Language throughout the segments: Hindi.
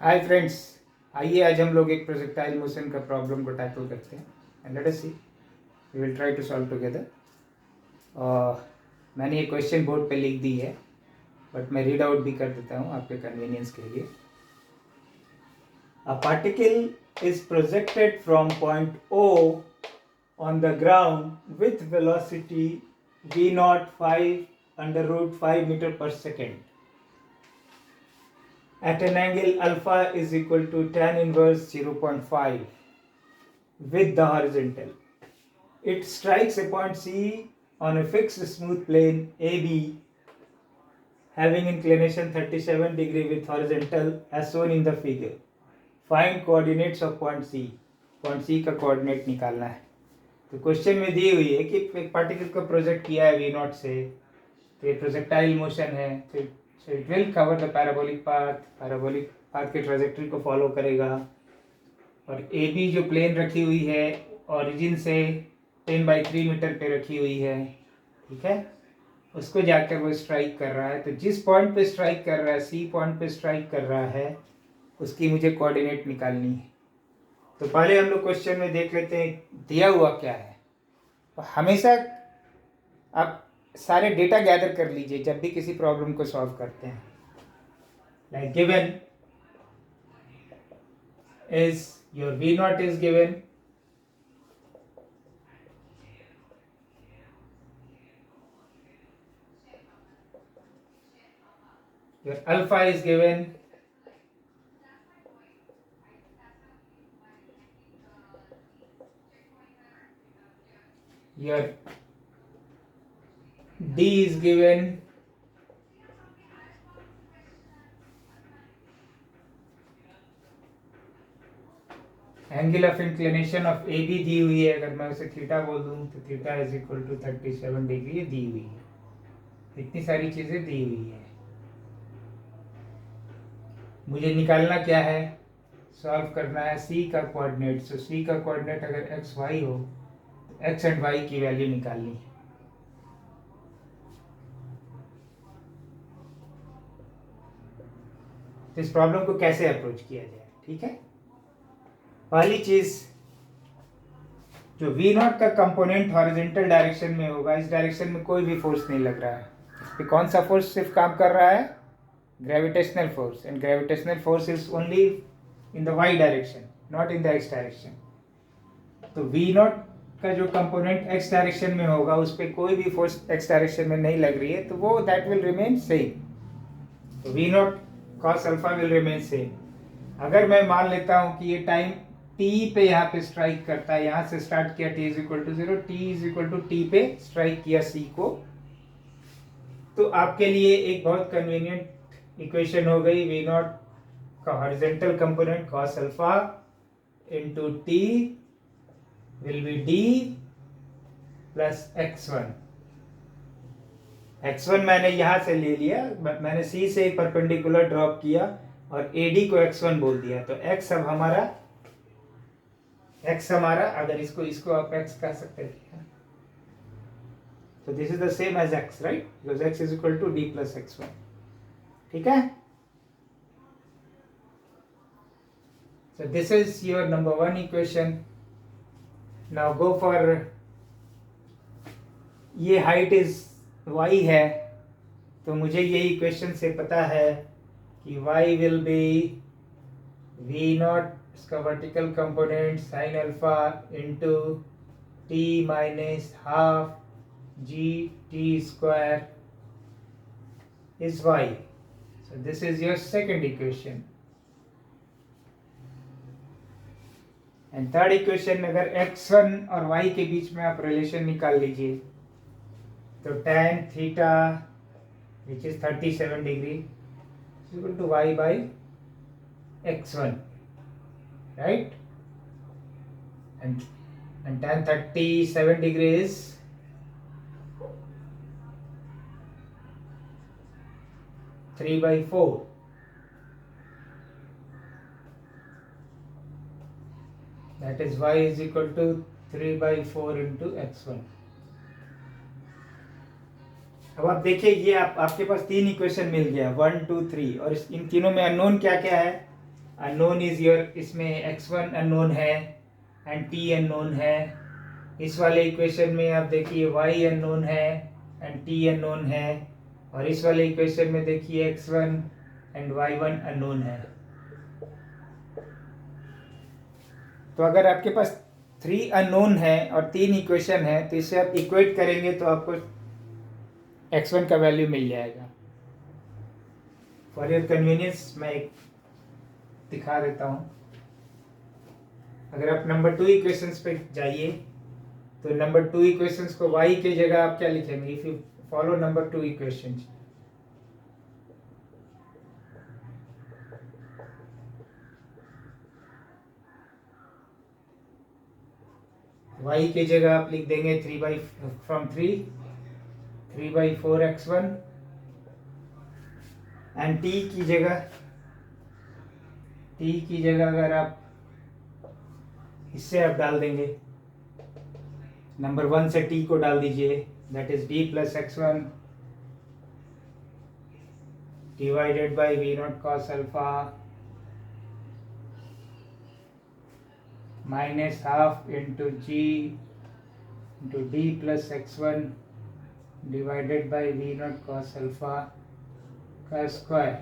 हाय फ्रेंड्स, आइए आज हम लोग एक प्रोजेक्टाइल मोशन का प्रॉब्लम को टैकल करते हैं and let us see, we will try to solve together. मैंने ये क्वेश्चन बोर्ड पे लिख दी है, बट मैं रीड आउट भी कर देता हूँ आपके कन्वीनियंस के लिए। A particle is projected from point O on the ground with velocity v naught 5 meter per second at an angle alpha is equal to tan inverse 0.5 with the horizontal. It strikes a point C on a fixed smooth plane AB having inclination 37 degree with horizontal as shown in the figure. Find coordinates of point C. Point C का कोऑर्डिनेट निकालना है। तो क्वेश्चन में दी हुई है कि एक पार्टिकल को प्रोजेक्ट किया है V0 से, तो ये प्रोजेक्टाइल मोशन है, so it will cover the parabolic path के ट्रेजेक्ट्री को फॉलो करेगा। और ए बी जो प्लेन रखी हुई है ओरिजिन से 10/3 मीटर पे रखी हुई है, ठीक है, उसको जाकर वो स्ट्राइक कर रहा है। तो जिस पॉइंट पे स्ट्राइक कर रहा है, सी पॉइंट पे स्ट्राइक कर रहा है, उसकी मुझे कोऑर्डिनेट निकालनी है। तो पहले हम लोग क्वेश्चन में देख लेते हैं दिया हुआ क्या है। तो हमेशा आप सारे डेटा गैदर कर लीजिए जब भी किसी प्रॉब्लम को सॉल्व करते हैं। Like given is your V0 is given, your alpha is given, your D is given, angle of inclination of A B दी हुई है। अगर मैं उसे थीटा बोल दूं तो theta is equal to 37 degree दी हुई है। इतनी सारी चीजें दी हुई है। मुझे निकालना क्या है, सॉल्व करना है सी का कोऑर्डिनेट। सो सी का कोऑर्डिनेट अगर एक्स वाई हो तो एक्स एंड वाई की वैल्यू निकालनी है। तो इस प्रॉब्लम को कैसे अप्रोच किया जाए, ठीक है। पहली चीज, जो V0 का कंपोनेंट हॉरिजॉन्टल डायरेक्शन में होगा, इस डायरेक्शन में कोई भी फोर्स नहीं लग रहा है। इस पे कौन सा फोर्स सिर्फ काम कर रहा है, gravitational force, and gravitational force is only in the Y direction, not in the X direction. तो V0 का जो कंपोनेंट एक्स डायरेक्शन में होगा, उस पर कोई भी फोर्स एक्स डायरेक्शन में नहीं लग रही है, तो वो दैट विल रिमेन सेम। तो V0 cos alpha will remain same. अगर मैं मान लेता हूं कि ये टाइम t पे यहाँ पे स्ट्राइक करता है, यहाँ से स्टार्ट किया t is equal to 0, t is equal to t पे स्ट्राइक किया c को, तो आपके लिए एक बहुत कन्वीनियंट इक्वेशन हो गई। V0 का horizontal component cos alpha into t will be d plus x1। x1 मैंने यहाँ से ले लिया, मैंने c से एक परपेंडिकुलर ड्रॉप किया और AD को x1 बोल दिया। तो x अब हमारा अगर इसको आप x कह सकते हैं, तो this is the same as x, right, because x is equal to d plus x1, ठीक है। So this is your number 1 equation. Now go for, ये हाइट इज y है, तो मुझे ये इक्वेशन से पता है कि y will be V0 इसका vertical component sine alpha into t minus half G T square is y. So this is your second equation. And third equation में अगर x1 और y के बीच में आप रिलेशन निकाल लीजिए, तो tan theta which is 37 degree is equal to y by x1, right, and tan 37 degree is 3/4. That is y is equal to 3/4 into x1. अब आप देखिए, ये आपके पास तीन इक्वेशन मिल गया, 1 2 3, और इन तीनों में अननोन क्या क्या है, अननोन इज योर, इसमें x1 अननोन है एंड t अननोन है। इस वाले इक्वेशन में आप देखिए y अननोन है एंड t अननोन है, और इस वाले इक्वेशन में देखिए x1 एंड y1 अननोन है। तो अगर आपके पास 3 अननोन है और 3 इक्वेशन है तो इसे आप इक्वेट करेंगे तो आपको x1 का वैल्यू मिल जाएगा। फॉर योर कन्वीनियंस मैं एक दिखा देता हूँ। अगर आप नंबर 2 इक्वेशंस पे जाइए तो नंबर 2 इक्वेशंस को y के जगह आप क्या लिखेंगे? If you follow number 2 equations, y के जगह आप लिख देंगे 3/4 x1 एंड t की जगह अगर आप इससे आप डाल देंगे, नंबर 1 से t को डाल दीजिए, that is d plus x1 divided by v not cos alpha minus half into g into d plus x1 divided by v not cos alpha का स्क्वायर।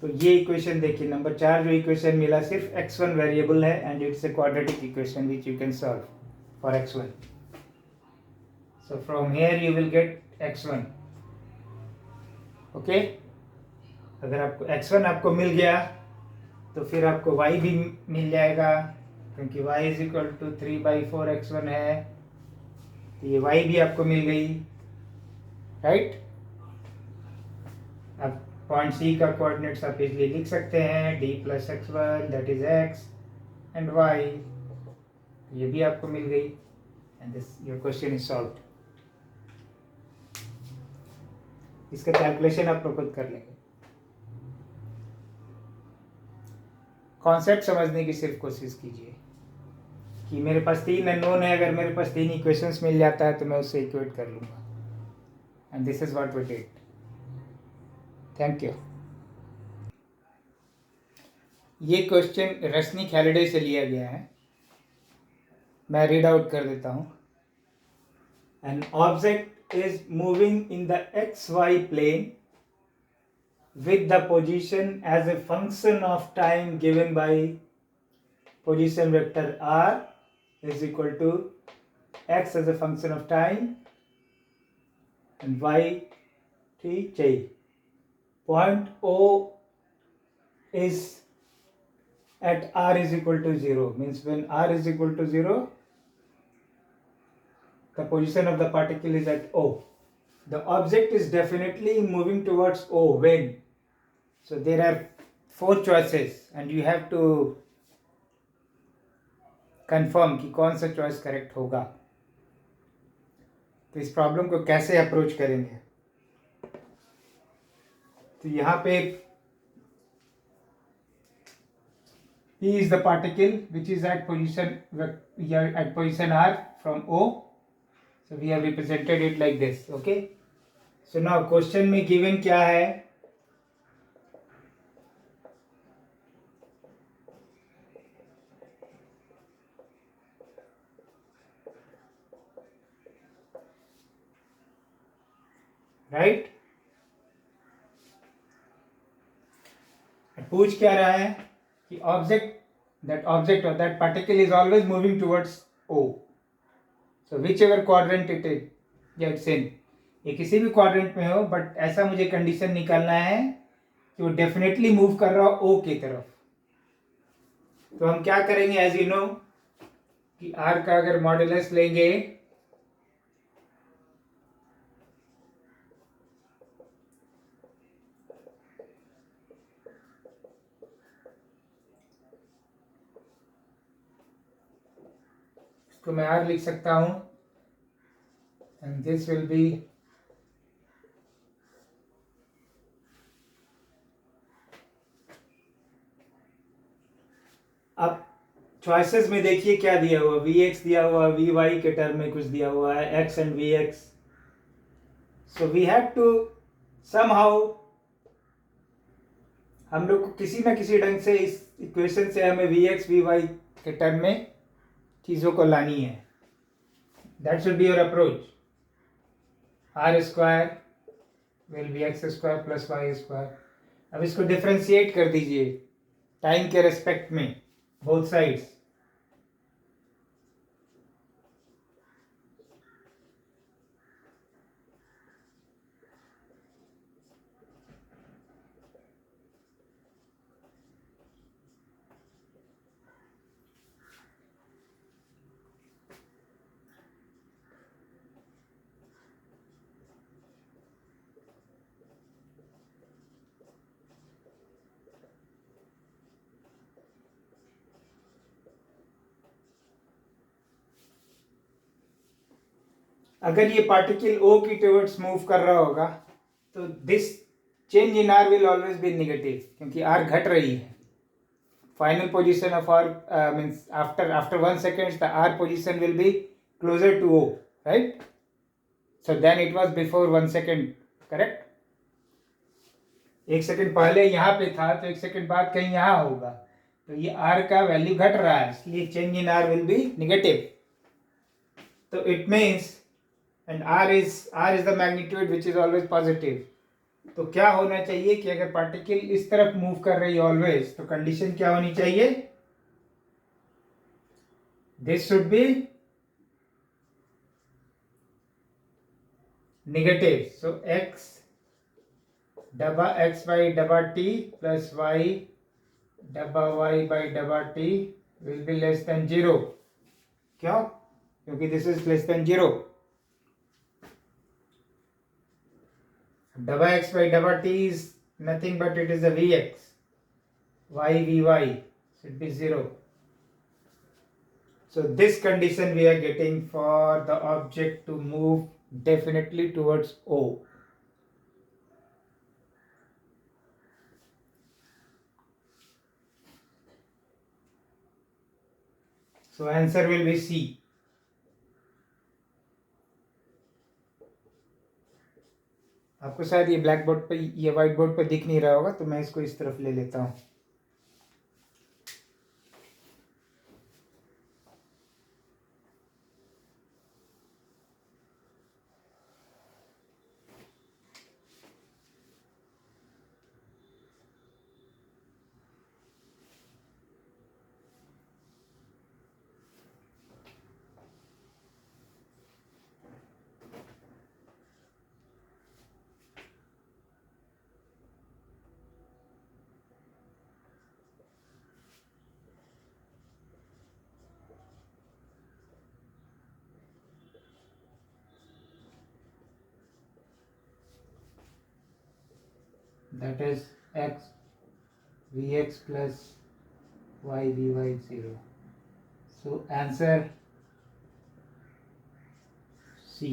तो ये इक्वेशन देखिए, नंबर 4 जो इक्वेशन मिला सिर्फ x1 वेरिएबल है and it's a quadratic equation which you can solve for x1। So from here you will get x1। Okay, अगर आपको x1 आपको मिल गया तो फिर आपको y भी मिल जाएगा, क्योंकि y is equal to 3/4 x1 है, तो ये y भी आपको मिल गई, राइट। अब पॉइंट सी का कोऑर्डिनेट्स आप इजली लिख सकते हैं, d plus x1 that is x and y, ये भी आपको मिल गई and this your question is solved. इसका कैलकुलेशन आप लोग खुद कर लेंगे। कॉन्सेप्ट समझने की सिर्फ कोशिश कीजिए कि मेरे पास 3 अननोन है, अगर मेरे पास 3 इक्वेशंस मिल जाता है तो मैं उससे इक्वेट कर लूँगा, and this is what we did. Thank you. ये क्वेश्चन रश्मि हैलिडे से लिया गया है, मैं रीड आउट कर देता हूँ। An object is moving in the XY plane with the position as a function of time given by position vector r is equal to x as a function of time and y t j. Point O is at r is equal to 0, means when r is equal to 0 the position of the particle is at O. The object is definitely moving towards O when, so there are 4 choices and you have to confirm कि कौन सा चॉइस करेक्ट होगा। तो इस प्रॉब्लम को कैसे अप्रोच करेंगे? तो यहाँ पे P is the particle which is at position R from O, so we have represented it like this. Okay, so now question में given क्या है? राइट, पूछ क्या रहा है कि दैट ऑब्जेक्ट और that particle is always moving towards O, so whichever quadrant it is gets in, ये किसी भी क्वाड्रेंट में हो, बट ऐसा मुझे कंडीशन निकालना है कि वो डेफिनेटली मूव कर रहा हो O की तरफ। तो हम क्या करेंगे, एज यू नो कि R का अगर मॉड्यूलस लेंगे तो मैं R लिख सकता हूं एंड दिस विल बी अब चॉइसेस में देखिए क्या दिया हुआ, Vx दिया हुआ, Vy के टर्म में कुछ दिया हुआ है, x and Vx, so we have to somehow हम लोग को किसी ना किसी ढंग से इस इक्वेशन से हमें वी एक्स वी वाई के टर्म में चीज़ों को लानी है. That should be your approach. R square will be X square plus Y square. अब इसको डिफ्रेंशिएट कर दीजिए टाइम के रेस्पेक्ट में बोथ साइड्स. अगर ये पार्टिकल O की टुवर्ड्स मूव कर रहा होगा तो this change in R will always be negative, क्योंकि R घट रही है. Final position of R means after 1 second the R position will be closer to O, right? So then it was before 1 second, correct? 1 second पहले यहाँ पे था तो 1 सेकेंड बाद कहीं यहाँ होगा, तो ये R का वैल्यू घट रहा है, इसलिए change in R will be negative. तो it means and r is the magnitude which is always positive. तो क्या होना चाहिए कि अगर पार्टिकल इस तरफ मूव कर रही है ऑलवेज, तो कंडीशन क्या होनी चाहिए? This should be negative. So x डबा x by डबा t प्लस y डबा y by डबा t will be less than 0. क्यों? क्योंकि दिस इज लेस देन 0. डबा x by डबा t is nothing but it is a vx. Y vy should be 0. So this condition we are getting for the object to move definitely towards O. So answer will be C. आपको शायद ये ब्लैक बोर्ड पे, ये वाइट बोर्ड पे दिख नहीं रहा होगा, तो मैं इसको इस तरफ ले लेता हूँ. That is x vx plus y vy 0. So answer C.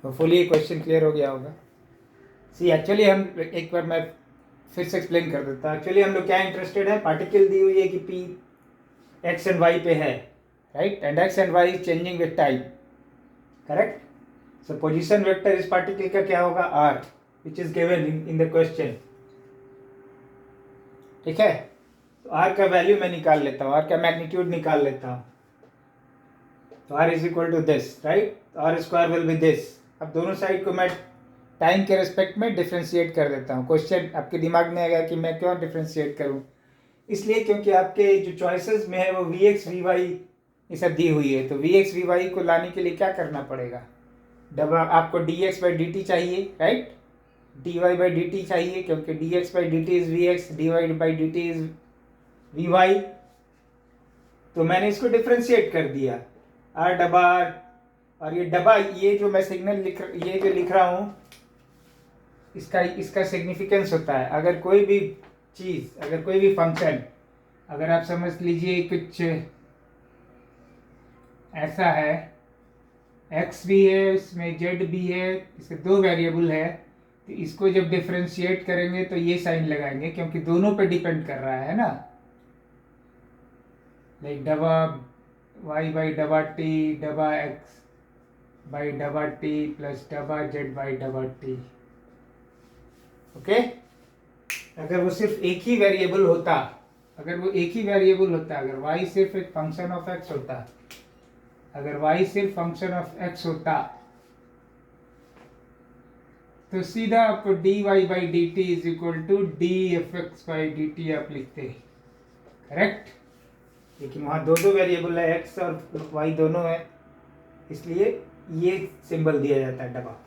Hopefully ये क्वेश्चन क्लियर हो गया होगा. सी एक्चुअली हम एक बार मैं फिर से एक्सप्लेन कर देता हूँ. एक्चुअली हम लोग क्या इंटरेस्टेड है, पार्टिकल दी हुई है कि P x एंड y पे है, right? And x and y is changing with time, correct? So position vector इस पार्टिकल का क्या होगा? R, which is given in the question. ठीक है, तो R का वैल्यू मैं निकाल लेता हूँ, R का मैग्नीट्यूड निकाल लेता हूँ. तो R is equal to this, right? R square will be this. अब दोनों साइड को मैं टाइम के रेस्पेक्ट में डिफ्रेंशिएट कर देता हूँ. क्वेश्चन आपके दिमाग में आएगा कि मैं क्यों डिफ्रेंशिएट करूँ? इसलिए क्योंकि आपके जो चॉइसेस में है वो वी एक्स वी वाई ये सब दी हुई है. तो वी एक्स वी वाई को लाने के लिए क्या करना पड़ेगा? डबल आपको d x by D t चाहिए, right? D y by D t चाहिए, क्योंकि d x by D T is v x, d y by D T is v y. तो मैंने इसको डिफ्रेंशिएट कर दिया, आर डबा आर. और ये डबा, ये जो मैं सिग्नल ये जो लिख रहा हूँ, इसका सिग्निफिकेंस होता है. अगर कोई भी चीज़, अगर कोई भी फंक्शन, अगर आप समझ लीजिए कुछ ऐसा है, x भी है, इसमें z भी है, इसके 2 वेरिएबल है, तो इसको जब डिफरेंशिएट करेंगे तो ये साइन लगाएंगे, क्योंकि दोनों पे डिपेंड कर रहा है ना. लाइक डबा y बाई डबा t डबा x, बाई डबा टी प्लस डबा जेड बाई डबा टी। ओके, अगर वो सिर्फ एक ही वेरिएबल होता, अगर y सिर्फ एक फंक्शन ऑफ x होता, अगर y सिर्फ फंक्शन ऑफ x होता तो सीधा आपको dy by D T is equal to D F X by D T आप लिखते, करेक्ट। लेकिन वहाँ दो वेरिएबल है, x और y दोनों है, इसलिए ये सिंबल दिया जाता है डबा।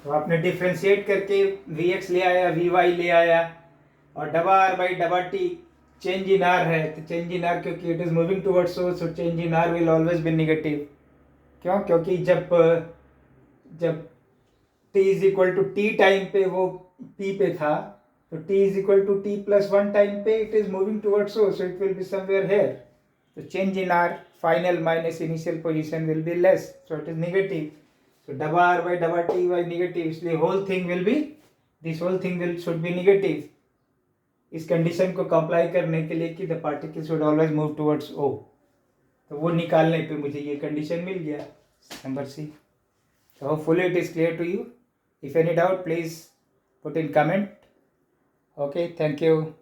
तो आपने डिफ्रेंशिएट करके Vx ले आया, Vy ले आया, और डबा r बाई डबा टी चेंज इन r है, तो चेंज इन r क्योंकि it is moving towards source, so change in r will always be negative. क्यों? क्योंकि जब t is equal to t time पे वो p पे था, तो t is equal to t plus one time पे it is moving towards source, so it will be somewhere here, तो change in r final minus initial position will be less, so it is negative. So डबा r by डबा t by नेगेटिव, इसलिए whole thing will be, this whole thing will should be negative. इस कंडीशन को कंप्लाई करने के लिए कि the particle should always move towards O, तो वो निकालने पे मुझे ये कंडीशन मिल गया, number C. So hopefully it is clear to you. If any doubt, please put in comment. Okay, thank you.